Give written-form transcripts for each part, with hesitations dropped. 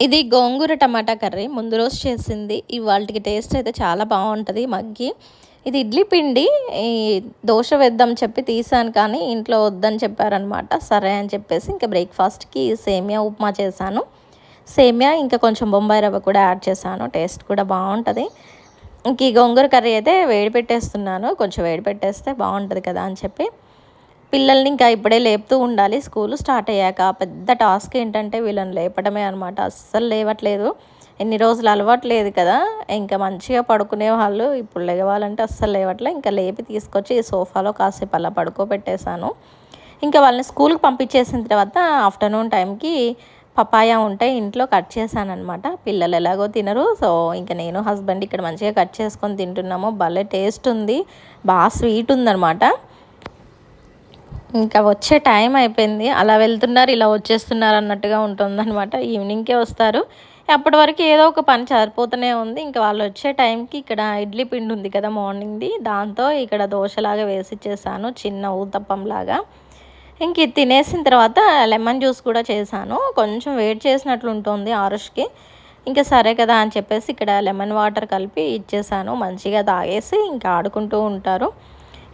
ఇది గోంగూర టమాటా కర్రీ ముందు రోజు చేసింది. ఇవాళకి టేస్ట్ అయితే చాలా బాగుంటుంది మగ్గి. ఇది ఇడ్లీ పిండి ఈ దోశ వేద్దాం చెప్పి తీసాను, కానీ ఇంట్లో వద్దని చెప్పారనమాట. సరే అని చెప్పేసి ఇంకా బ్రేక్ఫాస్ట్కి సేమియా ఉప్మా చేశాను. సేమియా ఇంకా కొంచెం బొంబాయి రవ్వ కూడా యాడ్ చేశాను, టేస్ట్ కూడా బాగుంటుంది. ఇంక ఈ గోంగూర కర్రీ అయితే వేడి పెట్టేస్తున్నాను, కొంచెం వేడి పెట్టేస్తే బాగుంటుంది కదా అని చెప్పి. పిల్లల్ని ఇంకా ఇప్పుడే లేపుతూ ఉండాలి. స్కూల్ స్టార్ట్ అయ్యాక పెద్ద టాస్క్ ఏంటంటే వీళ్ళని లేపడమే అనమాట. అస్సలు లేవట్లేదు, ఎన్ని రోజులు అలవాట్లేదు కదా. ఇంకా మంచిగా పడుకునే వాళ్ళు ఇప్పుడు లేవాలంటే అస్సలు లేవట్లే. ఇంకా లేపి తీసుకొచ్చి ఈ సోఫాలో కాసేపు అలా పడుకోబెట్టేశాను. ఇంకా వాళ్ళని స్కూల్కి పంపించేసిన తర్వాత ఆఫ్టర్నూన్ టైంకి పపాయ ఉంటే ఇంట్లో కట్ చేశాను అనమాట. పిల్లలు ఎలాగో తినరు, సో ఇంకా నేను హస్బెండ్ ఇక్కడ మంచిగా కట్ చేసుకొని తింటున్నాము. భలే టేస్ట్ ఉంది, బాగా స్వీట్ ఉందన్నమాట. ఇంకా వచ్చే టైం అయిపోయింది, అలా వెళ్తున్నారు ఇలా వచ్చేస్తున్నారు అన్నట్టుగా ఉంటుందన్నమాట. ఈవినింగ్కే వస్తారు, అప్పటి వరకు ఏదో ఒక పని సరిపోతూనే ఉంది. ఇంకా వాళ్ళు వచ్చే టైంకి ఇక్కడ ఇడ్లీ పిండి ఉంది కదా మార్నింగ్ది, దాంతో ఇక్కడ దోశలాగా వేసిచ్చేసాను, చిన్న ఊతప్పంలాగా. ఇంక ఇది తినేసిన తర్వాత లెమన్ జ్యూస్ కూడా చేశాను. కొంచెం వెయిట్ చేసినట్లు ఉంటుంది ఆరుష్కి. ఇంకా సరే కదా అని చెప్పేసి ఇక్కడ లెమన్ వాటర్ కలిపి ఇచ్చేసాను. మంచిగా తాగేసి ఇంకా ఆడుకుంటూ ఉంటారు.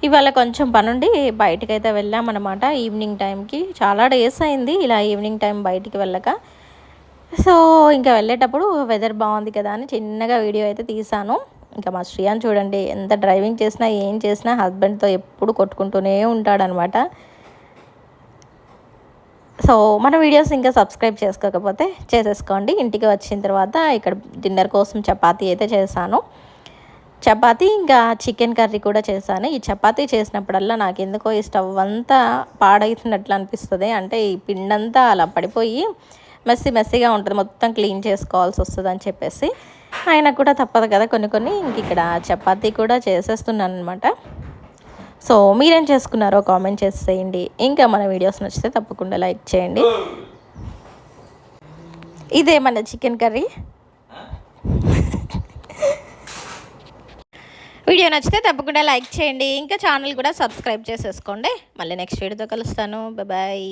ఇవాళ కొంచెం పనుండి బయటకైతే వెళ్ళామన్నమాట ఈవినింగ్ టైంకి. చాలా డేస్ అయింది ఇలా ఈవినింగ్ టైం బయటికి వెళ్ళక. సో ఇంకా వెళ్ళేటప్పుడు వెదర్ బాగుంది కదా అని చిన్నగా వీడియో అయితే తీసాను. ఇంకా మా శ్రీయాన్ చూడండి, ఎంత డ్రైవింగ్ చేసినా ఏం చేసినా హస్బెండ్తో ఎప్పుడు కొట్టుకుంటూనే ఉంటాడనమాట. సో మన వీడియోస్ ఇంకా సబ్స్క్రైబ్ చేసుకోకపోతే చేసేసుకోండి. ఇంటికి వచ్చిన తర్వాత ఇక్కడ డిన్నర్ కోసం చపాతీ అయితే చేశాను. చపాతీ ఇంకా చికెన్ కర్రీ కూడా చేశాను. ఈ చపాతీ చేసినప్పుడల్లా నాకు ఎందుకో ఈ స్టవ్ అంతా పాడవుతున్నట్లు అనిపిస్తుంది. అంటే ఈ పిండంతా అలా పడిపోయి మెస్సీగా ఉంటుంది, మొత్తం క్లీన్ చేసుకోవాల్సి వస్తుంది అని చెప్పేసి. అయినా కూడా తప్పదు కదా కొన్ని. ఇంక ఇక్కడ చపాతీ కూడా చేసేస్తున్నాను అనమాట. సో మీరేం చేసుకున్నారో కామెంట్ చేసేయండి. ఇంకా మన వీడియోస్ నచ్చితే తప్పకుండా లైక్ చేయండి. ఇదే మన చికెన్ కర్రీ. వీడియో నచ్చితే తప్పకుండా లైక్ చేయండి, ఇంకా ఛానల్ కూడా సబ్స్క్రైబ్ చేసేసుకోండి. మళ్ళీ నెక్స్ట్ వీడియోతో కలుస్తాను. బాయ్.